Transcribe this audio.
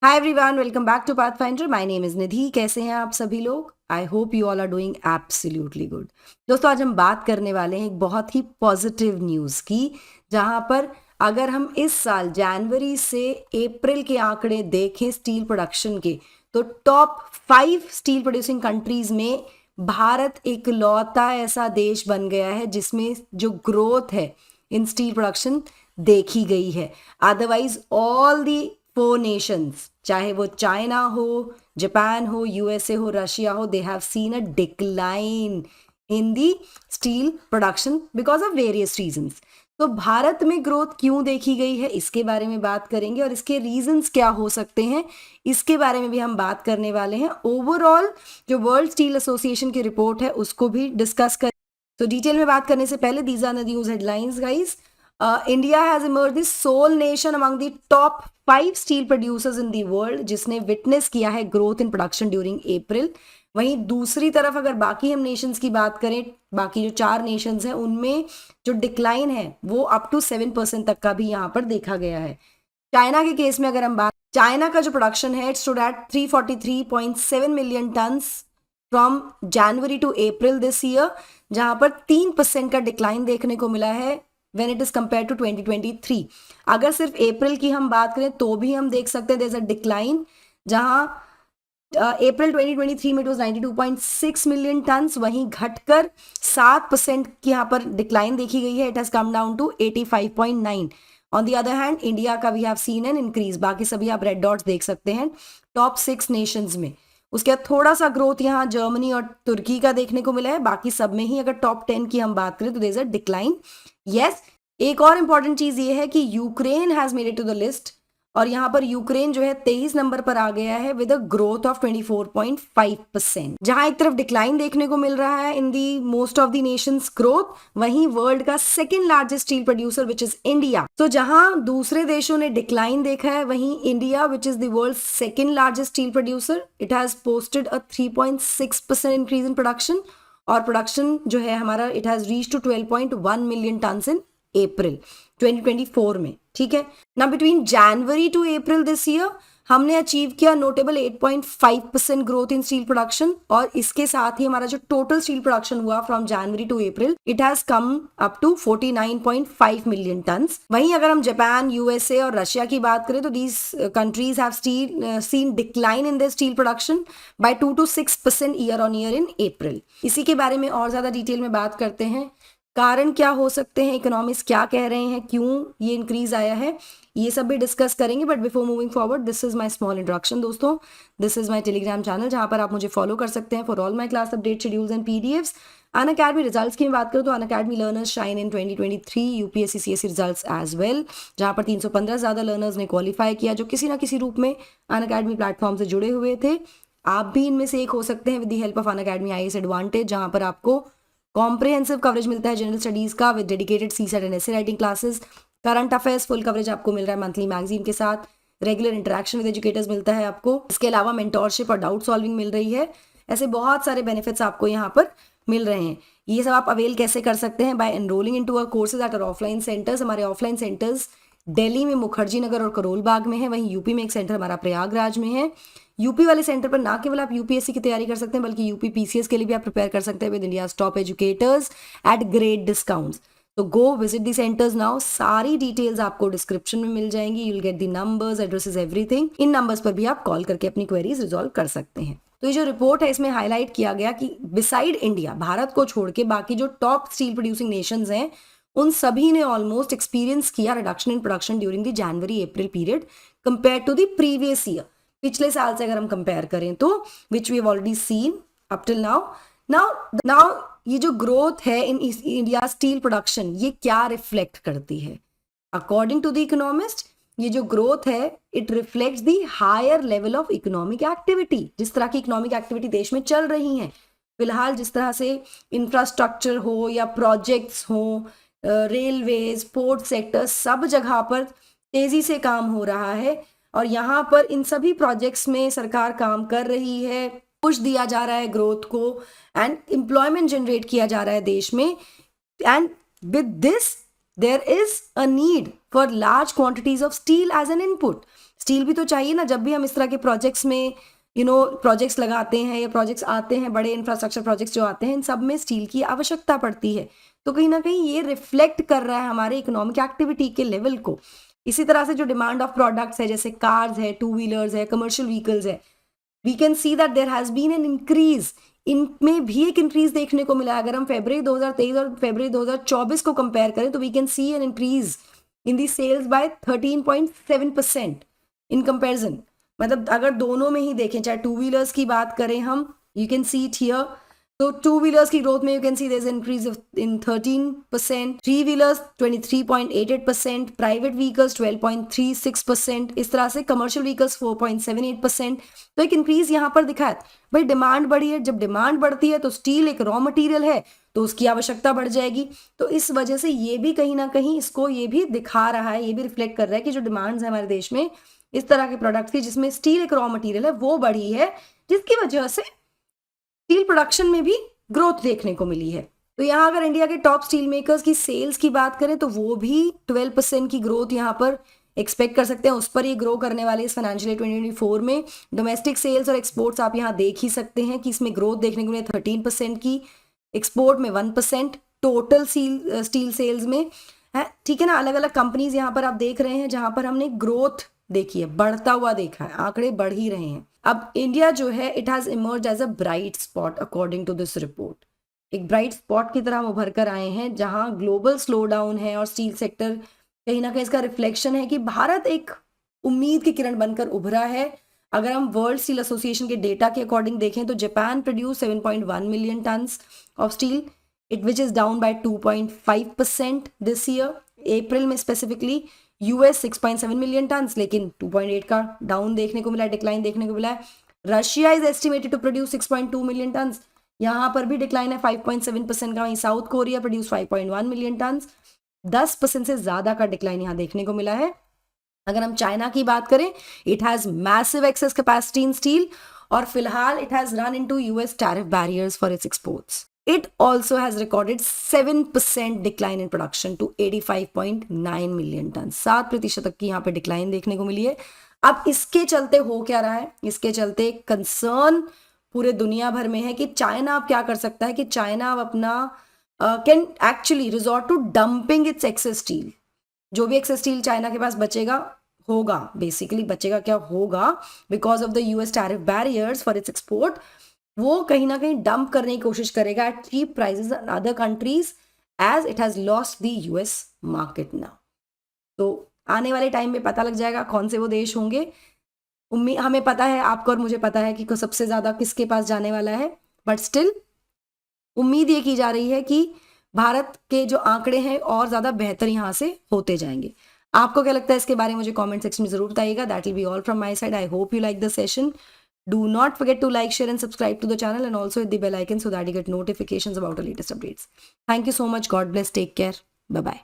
Hi everyone, welcome back to Pathfinder. My name is Nidhi. कैसे हैं आप सभी लोग? I hope you all are doing absolutely good. दोस्तों, आज हम बात करने वाले हैं एक बहुत ही पॉजिटिव न्यूज़ की, जहां पर अगर हम इस साल जनवरी से अप्रैल के आंकड़े देखें स्टील प्रोडक्शन के, तो टॉप 5 स्टील प्रोड्यूसिंग कंट्रीज में भारत इकलौता ऐसा देश बन गया है जिसमें जो ग्रोथ है इन स्टील प्रोडक्शन देखी गई है। अदरवाइज ऑल दी 4 नेशंस, चाहे वो चाइना हो, जापान हो, यूएसए हो, रशिया हो, they have seen a decline in the steel production because of various reasons. तो भारत में ग्रोथ क्यों देखी गई है, इसके बारे में बात करेंगे और इसके रीजंस क्या हो सकते हैं, इसके बारे में भी हम बात करने वाले हैं। ओवरऑल जो वर्ल्ड स्टील एसोसिएशन की रिपोर्ट है उसको भी डिस्कस करें। तो डिटेल में बात करने से पहले, these are the news headlines guys. India has emerge the sole nation among the top 5 steel producers in the world, जिसने विटनेस किया है growth in production during April. वहीं दूसरी तरफ अगर बाकी हम नेशंस की बात करें, बाकी जो 4 नेशंस हैं उनमें जो डिक्लाइन है वो अप टू 7% तक का भी यहाँ पर देखा गया है। चाइना के केस में अगर हम बात, चाइना का जो प्रोडक्शन है it stood at 343.7 million tonnes from January to April this year, जहां पर 3% का डिक्लाइन देखने को मिला है when it is compare to 2023। अगर सिर्फ अप्रैल की हम बात करें तो भी हम देख सकते हैं देयर इज अ डिक्लाइन, जहां अप्रैल 2023 में इट वाज 92.6 मिलियन टन्स, वहीं घटकर 7% की यहाँ पर डिक्लाइन देखी गई है। It has come down to 85.9। On the other hand India का we have seen an increase. बाकी सभी आप रेड डॉट्स देख सकते हैं टॉप 6 नेशंस में। उसके बाद थोड़ा सा ग्रोथ यहाँ जर्मनी और तुर्की का देखने को मिला है। बाकी सब में ही अगर टॉप 10 की हम बात करें तो there is a decline. Yes, एक और इंपॉर्टेंट चीज ये है कि Ukraine has made it to the list, और यहाँ पर यूक्रेन जो है 23 नंबर पर आ गया है विद अ ग्रोथ ऑफ 24.5%। जहां एक तरफ डिक्लाइन देखने को मिल रहा है in the most of the nations growth, वहीं वर्ल्ड का second largest steel producer which is India. तो जहां दूसरे देशों ने डिक्लाइन देखा है, वहीं India which is the world second largest steel producer, it has posted a 3.6% increase in production, और प्रोडक्शन जो है हमारा it has reach to 12.1 million tons in April 2024 में। ठीक है ना, between January to April this year हमने achieve किया notable 8.5% growth in steel production, और इसके साथ ही हमारा जो टोटल स्टील प्रोडक्शन हुआ from January to April it has come up to 49.5 million tonnes. वहीं अगर हम जापान, यूएसए और रशिया की बात करें तो these countries have seen decline in their steel production by 2 to 6% year on year in April. इसी के बारे में और ज्यादा डिटेल में बात करते हैं। कारण क्या हो सकते हैं, इकोनॉमिस्ट क्या कह रहे हैं, क्यों ये इंक्रीज आया है, ये सब भी डिस्कस करेंगे। But before moving forward, this is my small introduction दोस्तों। This is my Telegram channel, जहां पर आप मुझे फॉलो कर सकते हैं for all my class update schedules and PDFs. Unacademy results की बात करूँ तो Unacademy learners shine in 2023 UPSC CSC results as well, जहां पर 315 ज्यादा लर्नर्स ने क्वालिफाई किया जो किसी ना किसी रूप में अनअकैडमी प्लेटफॉर्म से जुड़े हुए थे। आप भी इनमें से एक हो सकते हैं with the help of Unacademy IAS advantage, जहां पर आपको कॉम्प्रिहेंसिव कवरेज मिलता है जनरल स्टडीज का with dedicated CSAT and essay writing classes. Current affairs full coverage आपको मिल रहा है मंथली मैगजीन के साथ। रेगुलर इंटरेक्शन विद एजुकेटर्स मिलता है आपको। इसके अलावा मेंटोरशिप और डाउट सॉल्विंग मिल रही है। ऐसे बहुत सारे बेनिफिट्स आपको यहाँ पर मिल रहे हैं। ये सब आप अवेल कैसे कर सकते हैं? By enrolling into our courses at our offline centres. हमारे ऑफलाइन सेंटर्स दिल्ली में मुखर्जी नगर और करोल बाग में है, वहीं यूपी में एक सेंटर हमारा प्रयागराज में है। यूपी वाले सेंटर पर ना केवल आप यूपीएससी की तैयारी कर सकते हैं बल्कि यूपी पीसीएस के लिए भी आप प्रिपेयर कर सकते हैं with India's top educators at great discounts. तो go visit the centres now. सारी डिटेल्स आपको डिस्क्रिप्शन में मिल जाएंगी। You will get the numbers, addresses, everything. इन नंबर्स पर भी आप कॉल करके अपनी क्वेरीज रिजॉल्व कर सकते हैं। तो ये जो रिपोर्ट है इसमें हाईलाइट किया गया कि बिसाइड इंडिया, भारत को छोड़ के बाकी जो टॉप स्टील प्रोड्यूसिंग नेशंस हैं उन सभी ने ऑलमोस्ट एक्सपीरियंस किया reduction in production during the January April period compare to the previous year. पिछले साल से अगर हम कंपेयर करें तो which we have already seen up till now. Now ये जो ग्रोथ है इन इंडिया स्टील प्रोडक्शन, ये क्या रिफ्लेक्ट करती है? अकॉर्डिंग टू द इकोनॉमिस्ट, ये जो ग्रोथ है it reflects the higher level of economic activity. जिस तरह की इकोनॉमिक एक्टिविटी देश में चल रही है फिलहाल, जिस तरह से इंफ्रास्ट्रक्चर हो या प्रोजेक्ट्स हो, रेलवेज, पोर्ट सेक्टर, सब जगह पर तेजी से काम हो रहा है, और यहाँ पर इन सभी प्रोजेक्ट्स में सरकार काम कर रही है, पुश दिया जा रहा है ग्रोथ को, एंड एम्प्लॉयमेंट जनरेट किया जा रहा है देश में। And with this there is a need for large quantities of steel as an input. Steel भी तो चाहिए ना, जब भी हम इस तरह के प्रोजेक्ट्स में प्रोजेक्ट्स लगाते हैं या प्रोजेक्ट्स आते हैं, बड़े इंफ्रास्ट्रक्चर प्रोजेक्ट्स जो आते हैं, इन सब में स्टील की आवश्यकता पड़ती है। तो कहीं ना कहीं ये रिफ्लेक्ट कर रहा है हमारे इकोनॉमिक एक्टिविटी के लेवल को। इसी तरह से जो डिमांड ऑफ प्रोडक्ट्स है, जैसे कार्स है, टू व्हीलर्स है, कमर्शियल व्हीकल्स है, we can see that there has been an increase, इनमें भी एक इंक्रीज देखने को मिला है। अगर हम फरवरी 2023 और फरवरी 2024 को कंपेयर करें तो we can see an increase in the sales by 13.7% in comparison. मतलब अगर दोनों में ही देखें, चाहे टू व्हीलर्स की बात करें हम, you can see it here, तो टू व्हीलर्स की ग्रोथ में you can see there is increase in 13%, three wheelers 23.88%, private vehicles 12.36%, इस तरह से कमर्शियल व्हीकल्स 4.78%। तो एक इंक्रीज यहाँ पर दिखा है। भाई डिमांड बढ़ी है, जब डिमांड बढ़ती है तो स्टील एक रॉ मटेरियल है, तो उसकी आवश्यकता बढ़ जाएगी। तो इस वजह से ये भी कहीं ना कहीं इसको ये भी दिखा रहा है, ये भी रिफ्लेक्ट कर रहा है कि जो डिमांड्स है हमारे देश में इस तरह के प्रोडक्ट्स की, जिसमें स्टील एक रॉ मटेरियल है, वो बढ़ी है, जिसकी वजह से स्टील प्रोडक्शन में भी ग्रोथ देखने को मिली है। तो यहाँ अगर इंडिया के टॉप स्टील मेकर्स की सेल्स की बात करें तो वो भी 12% की ग्रोथ यहाँ पर एक्सपेक्ट कर सकते हैं, उस पर ये ग्रो करने वाले इस फाइनेंशियल ईयर 2024 में। डोमेस्टिक सेल्स और एक्सपोर्ट्स आप यहाँ देख ही सकते हैं कि इसमें ग्रोथ देखने को मिली 13% की, एक्सपोर्ट में 1%, टोटल स्टील सेल्स में है। ठीक है ना, अलग अलग कंपनीज यहाँ पर आप देख रहे हैं जहां पर हमने ग्रोथ देखी है, बढ़ता हुआ देखा है, आंकड़े बढ़ ही रहे हैं। अब इंडिया जो है, it has emerge as a bright spot according to this report. एक ब्राइट स्पॉट की तरह हम उभर कर आए हैं, जहां ग्लोबल स्लो डाउन है और स्टील सेक्टर कहीं ना कहीं इसका रिफ्लेक्शन है कि भारत एक उम्मीद की किरण बनकर उभरा है। अगर हम वर्ल्ड स्टील एसोसिएशन के डेटा के अकॉर्डिंग देखें तो Japan produce 7.1 million tons of steel, it which is down by 2.5% this year. April में स्पेसिफिकली यूएस 6.7 मिलियन टन्स, लेकिन 2.8 का डाउन देखने को मिला है, डिक्लाइन देखने को मिला है। Russia is estimated to produce 6.2 million tonnes, यहाँ पर भी डिक्लाइन है 5.7% का। वहीं South Korea produce 5.1 million tonnes, 10% से ज्यादा का डिक्लाइन यहाँ देखने को मिला है। अगर हम चाइना की बात करें, it has massive access capacity in steel और फिलहाल it has run into US tariff barriers for it's exports. It also has recorded 7% decline in production to 85.9 million tons। 7% तक की यहाँ पे डिक्लाइन देखने को मिली है। अब इसके चलते हो क्या रहा है, इसके चलते कंसर्न पूरे दुनिया भर में है कि चाइना अब क्या कर सकता है, कि चाइना अब अपना can actually resort to dumping its excess steel. जो भी एक्सेस स्टील चाइना के पास बचेगा होगा, बेसिकली बचेगा क्या होगा, because of the US tariff barriers for its export, वो कहीं ना कहीं डंप करने की कोशिश करेगा at cheap prices in other countries as it has lost the US market now. तो आने वाले टाइम में पता लग जाएगा कौन से वो देश होंगे। हमें पता है, आपको और मुझे पता है कि सबसे ज्यादा किसके पास जाने वाला है, बट स्टिल उम्मीद ये की जा रही है कि भारत के जो आंकड़े हैं और ज्यादा बेहतर यहाँ से होते जाएंगे। आपको क्या लगता है इसके बारे में मुझे कमेंट सेक्शन में जरूर बताइएगा। That will be all from my side. I hope you like the session. Do not forget to like, share and subscribe to the channel and also hit the bell icon so that you get notifications about the latest updates. Thank you so much. God bless. Take care. Bye-bye.